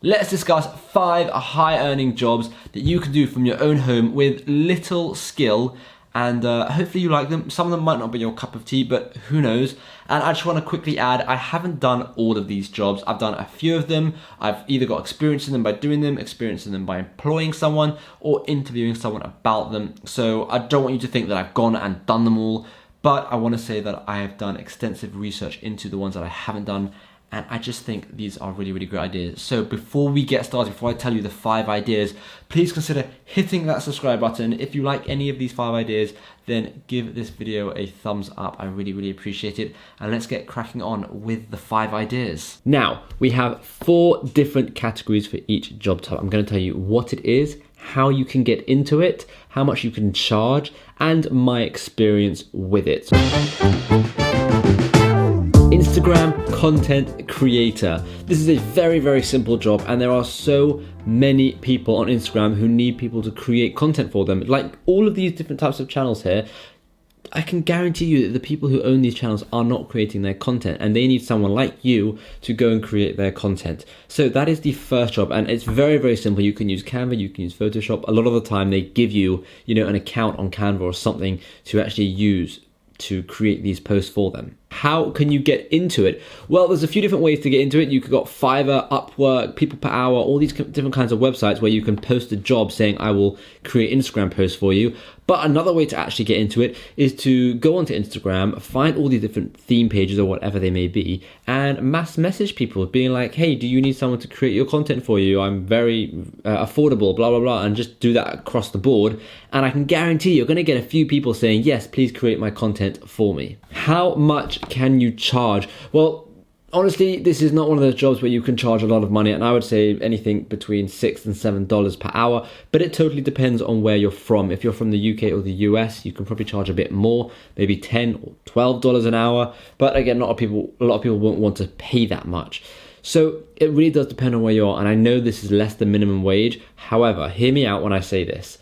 Let's discuss 5 high-earning jobs that you can do from your own home with little skill, and hopefully you like them. Some of them might not be your cup of tea, but who knows. And I just want to quickly add, I haven't done all of these jobs. I've done a few of them. I've either got experience in them by doing them, experience in them by employing someone, or interviewing someone about them. So I don't want you to think that I've gone and done them all, but I want to say that I have done extensive research into the ones that I haven't done. And I just think these are really, really great ideas. So before we get started, before I tell you the 5 ideas, please consider hitting that subscribe button. If you like any of these 5 ideas, then give this video a thumbs up. I really, really appreciate it. And let's get cracking on with the 5 ideas. Now, we have 4 different categories for each job type. I'm going to tell you what it is, how you can get into it, how much you can charge, and my experience with it. Instagram content creator. This is a very, very simple job, and there are so many people on Instagram who need people to create content for them. Like all of these different types of channels here, I can guarantee you that the people who own these channels are not creating their content, and they need someone like you to go and create their content. So that is the first job, and it's very, very simple. You can use Canva, you can use Photoshop. A lot of the time they give you, an account on Canva or something to actually use to create these posts for them. How can you get into it? Well, there's a few different ways to get into it. You've got Fiverr, Upwork, People Per Hour, all these different kinds of websites where you can post a job saying, I will create Instagram posts for you. But another way to actually get into it is to go onto Instagram, find all these different theme pages or whatever they may be, and mass message people being like, hey, do you need someone to create your content for you? I'm very affordable, blah, blah, blah, and just do that across the board. And I can guarantee you're gonna get a few people saying, yes, please create my content for me. How much can you charge? Well, honestly, this is not one of those jobs where you can charge a lot of money, and I would say anything between $6 and $7 per hour, but it totally depends on where you're from. If you're from the UK or the US, you can probably charge a bit more, maybe $10 or $12 an hour, but again, a lot of people won't want to pay that much. So it really does depend on where you are, and I know this is less than minimum wage. However, hear me out when I say this.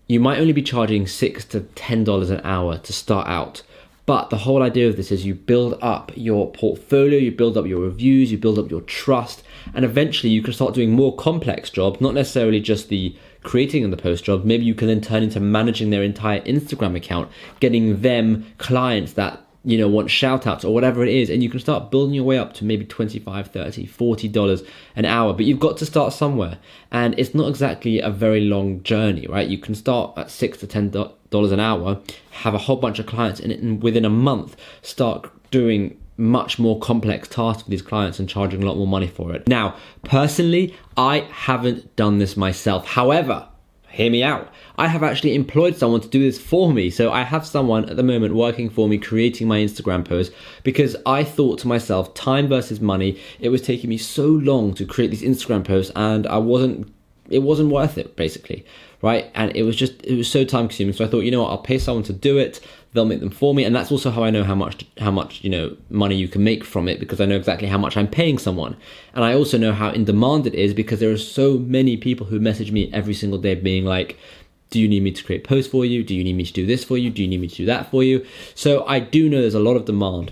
You might only be charging $6 to $10 an hour to start out. But the whole idea of this is you build up your portfolio, you build up your reviews, you build up your trust, and eventually you can start doing more complex jobs, not necessarily just the creating of the post job. Maybe you can then turn into managing their entire Instagram account, getting them clients that want shout outs or whatever it is, and you can start building your way up to maybe $25, $30, $40 an hour. But you've got to start somewhere, and it's not exactly a very long journey, right? You can start at $6 to $10 an hour, have a whole bunch of clients, and within a month start doing much more complex tasks for these clients and charging a lot more money for it. Now, personally, I haven't done this myself. However, hear me out. I have actually employed someone to do this for me. So I have someone at the moment working for me, creating my Instagram posts, because I thought to myself, time versus money. It was taking me so long to create these Instagram posts, and it wasn't worth it, basically, right? And it was so time consuming. So I thought, I'll pay someone to do it. They'll make them for me. And that's also how I know how much money you can make from it, because I know exactly how much I'm paying someone. And I also know how in demand it is, because there are so many people who message me every single day being like, do you need me to create posts for you? Do you need me to do this for you? Do you need me to do that for you? So I do know there's a lot of demand.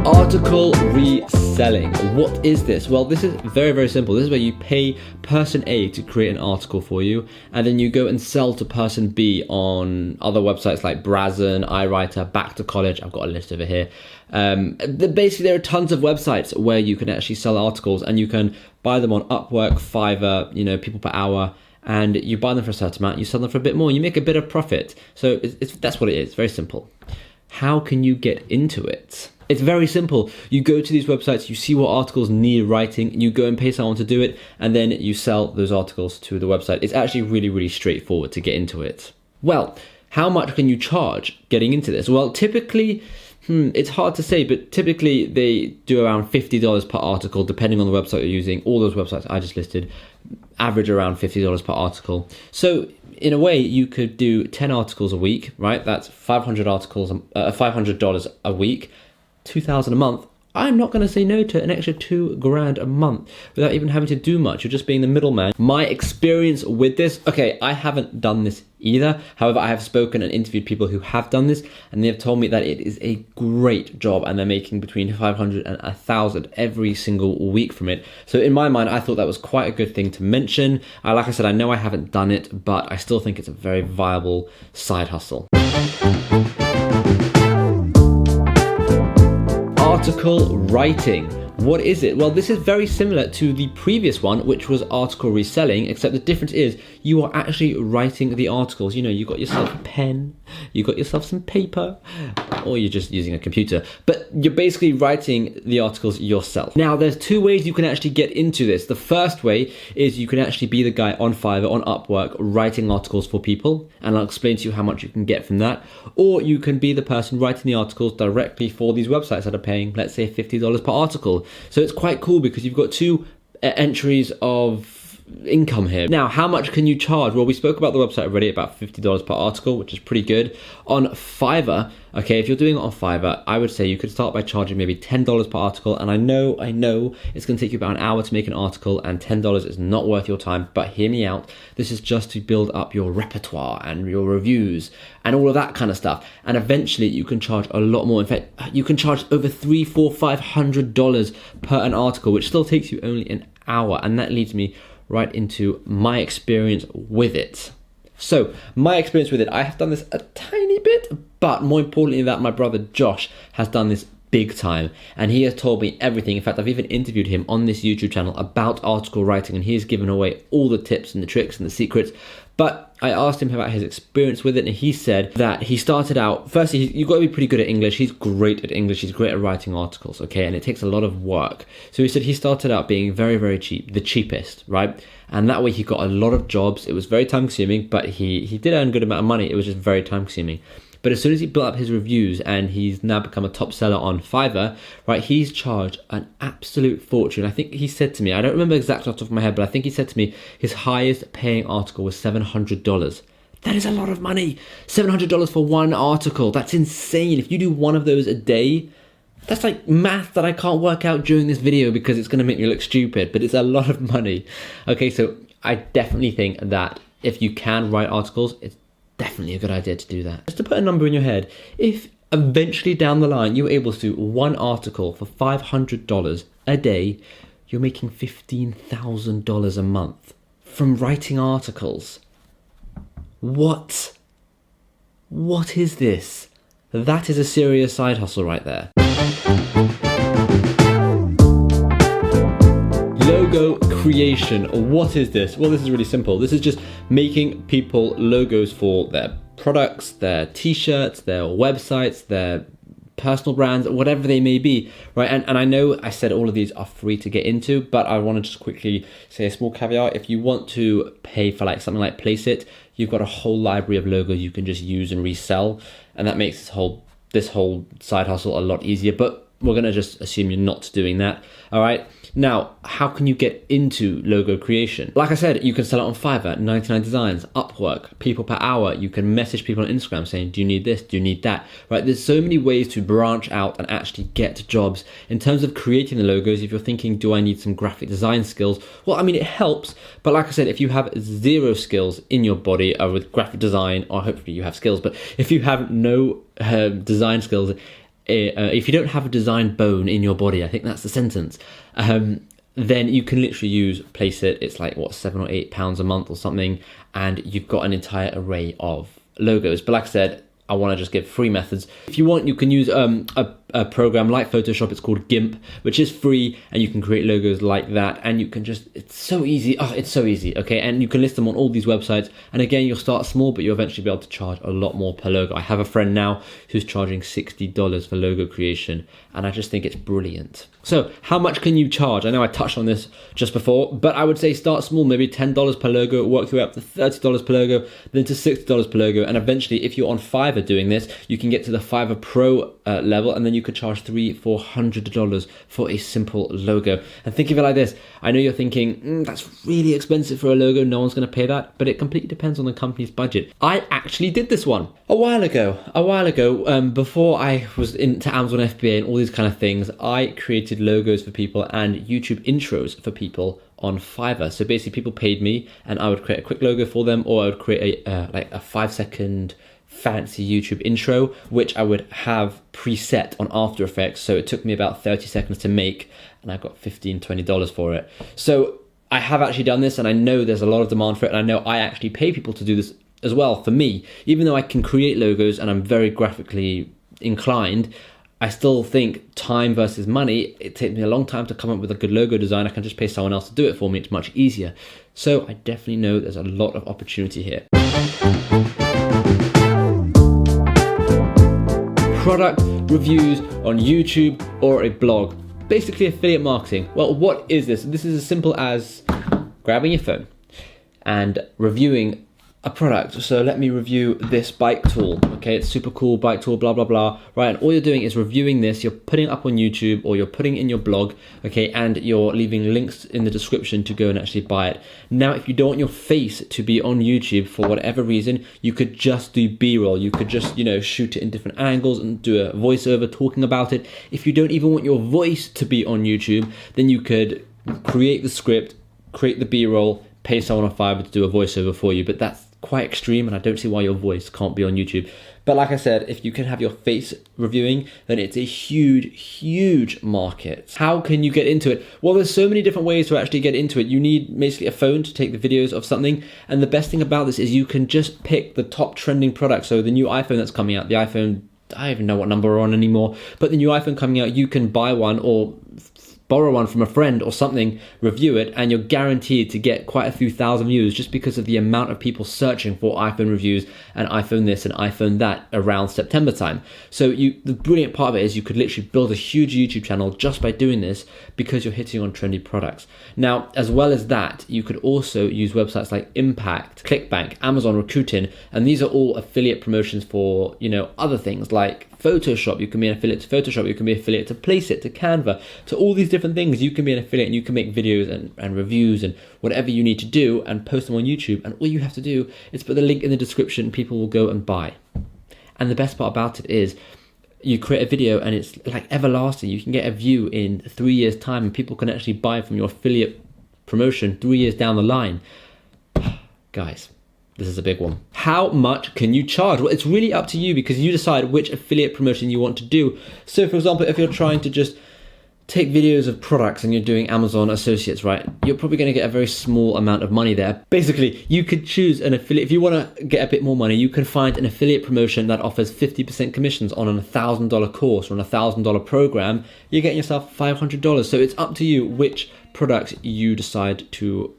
Article reselling. What is this? Well, this is very, very simple. This is where you pay person A to create an article for you, and then you go and sell to person B on other websites like Brazen, iWriter, Back to College. I've got a list over here. Basically, there are tons of websites where you can actually sell articles, and you can buy them on Upwork, Fiverr, People Per Hour, and you buy them for a certain amount, you sell them for a bit more, you make a bit of profit. So that's what it is. Very simple. How can you get into it? It's very simple. You go to these websites, you see what articles need writing, you go and pay someone to do it, and then you sell those articles to the website. It's actually really, really straightforward to get into it. Well, how much can you charge getting into this? Well, typically, it's hard to say, but typically they do around $50 per article, depending on the website you're using. All those websites I just listed average around $50 per article. So in a way, you could do 10 articles a week, right? That's $500 a week, $2,000 a month. I'm not going to say no to an extra $2,000 a month without even having to do much. You're just being the middleman. My experience with this, okay, I haven't done this either. However, I have spoken and interviewed people who have done this, and they have told me that it is a great job, and they're making between 500 and 1,000 every single week from it. So in my mind, I thought that was quite a good thing to mention. Like I said, I know I haven't done it, but I still think it's a very viable side hustle. Article writing. What is it? Well, this is very similar to the previous one, which was article reselling, except the difference is you are actually writing the articles. You know, you got yourself a pen, you got yourself some paper, or you're just using a computer, but you're basically writing the articles yourself. Now, there's two ways you can actually get into this. The first way is you can actually be the guy on Fiverr, on Upwork, writing articles for people, and I'll explain to you how much you can get from that. Or you can be the person writing the articles directly for these websites that are paying, let's say, $50 per article. So it's quite cool because you've got two entries of income here. Now, how much can you charge? Well, we spoke about the website already, about $50 per article, which is pretty good. On Fiverr, okay, if you're doing it on Fiverr, I would say you could start by charging maybe $10 per article. And I know it's going to take you about an hour to make an article, and $10 is not worth your time, but hear me out. This is just to build up your repertoire and your reviews and all of that kind of stuff. And eventually you can charge a lot more. In fact, you can charge over $300, $400, $500 per an article, which still takes you only an hour. And that leads me right into my experience with it. So my experience with it, I have done this a tiny bit, but more importantly that my brother Josh has done this big time, and he has told me everything. In fact, I've even interviewed him on this YouTube channel about article writing, and he has given away all the tips and the tricks and the secrets. But I asked him about his experience with it, and he said that he started out, firstly, you've got to be pretty good at English. He's great at English. He's great at writing articles, okay? And it takes a lot of work. So he said he started out being very, very cheap, the cheapest, right? And that way he got a lot of jobs. It was very time consuming, but he did earn a good amount of money. It was just very time consuming. But as soon as he built up his reviews and he's now become a top seller on Fiverr, right, he's charged an absolute fortune. I think he said to me, I don't remember exactly off the top of my head, but I think he said to me his highest paying article was $700. That is a lot of money. $700 for one article. That's insane. If you do one of those a day, that's like math that I can't work out during this video because it's going to make me look stupid, but it's a lot of money. Okay, so I definitely think that if you can write articles, it's definitely a good idea to do that. Just to put a number in your head, if eventually down the line you're able to do one article for $500 a day, you're making $15,000 a month from writing articles. What is this? That is a serious side hustle right there. Logo creation. What is this? Well, this is really simple. This is just making people logos for their products, their t-shirts, their websites, their personal brands, whatever they may be, right? And I know I said all of these are free to get into, but I want to just quickly say a small caveat. If you want to pay for like something like Placeit, you've got a whole library of logos you can just use and resell, and that makes this whole side hustle a lot easier. But we're going to just assume you're not doing that. All right. Now, how can you get into logo creation? Like I said, you can sell it on Fiverr, 99 Designs, Upwork, people per hour. You can message people on Instagram saying, do you need this? Do you need that? Right? There's so many ways to branch out and actually get jobs. In terms of creating the logos, if you're thinking, do I need some graphic design skills? Well, I mean, it helps. But like I said, if you have zero skills in your body with graphic design, or hopefully you have skills, but if you have no design skills, if you don't have a design bone in your body, I think that's the sentence, then you can literally use Placeit. It's like, what, £7 or £8 a month or something, and you've got an entire array of logos. But like I said, I want to just give free methods. If you want, you can use a program like Photoshop. It's called GIMP, which is free, and you can create logos like that, and you can just, it's so easy. Oh, it's so easy, okay? And you can list them on all these websites, and again, you'll start small, but you'll eventually be able to charge a lot more per logo. I have a friend now who's charging $60 for logo creation, and I just think it's brilliant. So how much can you charge? I know I touched on this just before, but I would say start small, maybe $10 per logo, work your way up to $30 per logo, then to $60 per logo, and eventually, if you're on Fiverr doing this, you can get to the Fiverr Pro level, and then you could charge $300-400 for a simple logo. And think of it like this. I know you're thinking, that's really expensive for a logo. No one's going to pay that. But it completely depends on the company's budget. I actually did this one a while ago. Before I was into Amazon FBA and all these kind of things, I created logos for people and YouTube intros for people on Fiverr. So basically people paid me and I would create a quick logo for them, or I would create a 5-second fancy YouTube intro, which I would have preset on After Effects. So it took me about 30 seconds to make, and I got $15-20 for it. So I have actually done this, and I know there's a lot of demand for it, and I know I actually pay people to do this as well for me. Even though I can create logos and I'm very graphically inclined, I still think time versus money, it takes me a long time to come up with a good logo design. I can just pay someone else to do it for me. It's much easier. So I definitely know there's a lot of opportunity here. Product reviews on YouTube or a blog. Basically affiliate marketing. Well, what is this? This is as simple as grabbing your phone and reviewing a product. So let me review this bike tool. Okay, it's super cool bike tool, blah, blah, blah. Right, and all you're doing is reviewing this. You're putting it up on YouTube, or you're putting it in your blog, okay, and you're leaving links in the description to go and actually buy it. Now, if you don't want your face to be on YouTube for whatever reason, you could just do B-roll. You could just, shoot it in different angles and do a voiceover talking about it. If you don't even want your voice to be on YouTube, then you could create the script, create the B-roll, pay someone on Fiverr to do a voiceover for you. But that's quite extreme, and I don't see why your voice can't be on YouTube. But like I said, if you can have your face reviewing, then it's a huge market. How can you get into it? Well, there's so many different ways to actually get into it. You need basically a phone to take the videos of something, and the best thing about this is you can just pick the top trending products. So the new iPhone that's coming out, the iPhone, I don't even know what number we're on anymore, but the new iPhone coming out, you can buy one or borrow one from a friend or something, review it, and you're guaranteed to get quite a few thousand views just because of the amount of people searching for iPhone reviews and iPhone this and iPhone that around September time. So the brilliant part of it is you could literally build a huge YouTube channel just by doing this because you're hitting on trendy products. Now, as well as that, you could also use websites like Impact, ClickBank, Amazon Recruiting, and these are all affiliate promotions for, other things like Photoshop. You can be an affiliate to Photoshop, you can be an affiliate to Placeit, to Canva, to all these different things. You can be an affiliate and you can make videos and reviews and whatever you need to do and post them on YouTube. And all you have to do is put the link in the description, people will go and buy. And the best part about it is you create a video and it's like everlasting. You can get a view in 3 years time and people can actually buy from your affiliate promotion 3 years down the line. Guys, this is a big one. How much can you charge? Well, it's really up to you because you decide which affiliate promotion you want to do. So for example, if you're trying to just take videos of products and you're doing Amazon Associates, right? You're probably going to get a very small amount of money there. Basically, you could choose an affiliate. If you want to get a bit more money, you can find an affiliate promotion that offers 50% commissions on an $1,000 course or an $1,000 program. You're getting yourself $500. So it's up to you which products you decide to,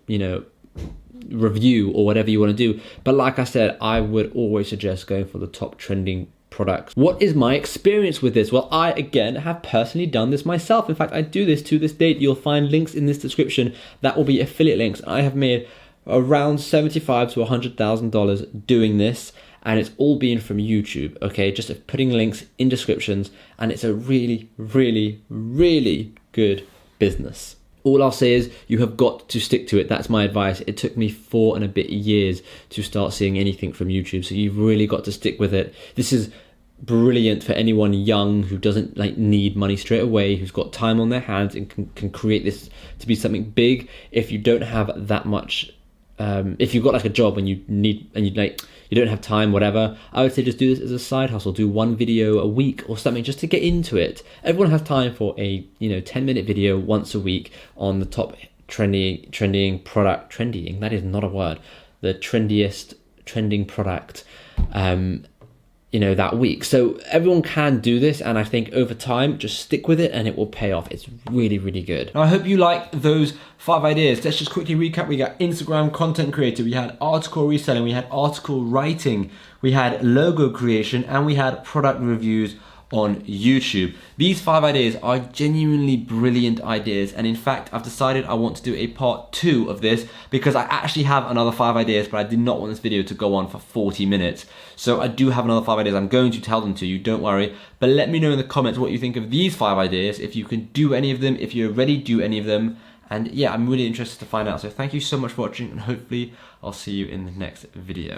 review or whatever you want to do. But like I said, I would always suggest going for the top trending products. What is my experience with this? Well, I again have personally done this myself. In fact, I do this to this date. You'll find links in this description that will be affiliate links. I have made around $75,000 to $100,000 doing this, and it's all been from YouTube. Okay, just putting links in descriptions, and it's a really good business. All I'll say is you have got to stick to it. That's my advice. It took me 4 and a bit years to start seeing anything from YouTube. So you've really got to stick with it. This is brilliant for anyone young who doesn't need money straight away, who's got time on their hands and can create this to be something big. If you don't have that much, if you've got a job and you don't have time, whatever, I would say just do this as a side hustle. Do 1 video a week or something just to get into it. Everyone has time for a 10-minute video once a week on the top trending product. Trending, that is not a word. The trendiest trending product that week. So everyone can do this, and I think over time, just stick with it and it will pay off. It's really good. Now, I hope you like those 5 ideas. Let's just quickly recap. We got Instagram content creator, we had article reselling, we had article writing, we had logo creation, and we had product reviews on YouTube. These 5 ideas are genuinely brilliant ideas, and in fact I've decided I want to do a part 2 of this because I actually have another 5 ideas, but I did not want this video to go on for 40 minutes. So I do have another 5 ideas. I'm going to tell them to you, don't worry, but let me know in the comments what you think of these 5 ideas, if you can do any of them, if you already do any of them, and yeah, I'm really interested to find out. So thank you so much for watching, and hopefully I'll see you in the next video.